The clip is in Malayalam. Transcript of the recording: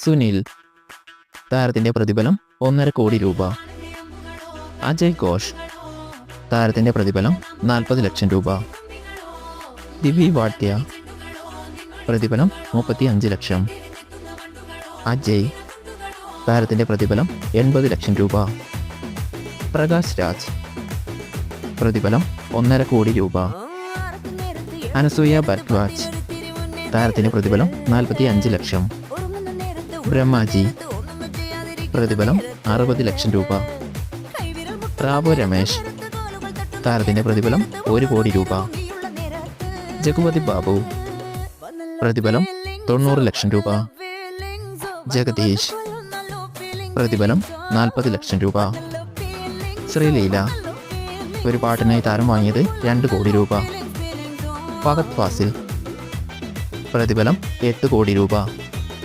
സുനിൽ, താരത്തിൻ്റെ പ്രതിഫലം 1.5 കോടി രൂപ. അജയ് ഘോഷ്, താരത്തിൻ്റെ പ്രതിഫലം 40 ലക്ഷം രൂപ. ദിവി വാട്യ, പ്രതിഫലം 35 ലക്ഷം. അജയ്, താരത്തിൻ്റെ പ്രതിഫലം 80 ലക്ഷം രൂപ. പ്രകാശ് രാജ്, പ്രതിഫലം 1.5 കോടി രൂപ. അനസൂയ ഭരദ്വാജ്, താരത്തിൻ്റെ പ്രതിഫലം 45 ലക്ഷം. ബ്രഹ്മാജി, പ്രതിഫലം 60 ലക്ഷം രൂപ. റാവു രമേശ്, താരത്തിൻ്റെ പ്രതിഫലം 1 കോടി രൂപ. ജഗപതി ബാബു, പ്രതിഫലം 90 ലക്ഷം രൂപ. ജഗദീഷ്, പ്രതിഫലം 40 ലക്ഷം രൂപ. ശ്രീലീല, ഒരു പാട്ടിനായി താരം വാങ്ങിയത് 2 കോടി രൂപ. ഫഹദ് ഫാസിൽ, പ്രതിഫലം 8 കോടി രൂപ.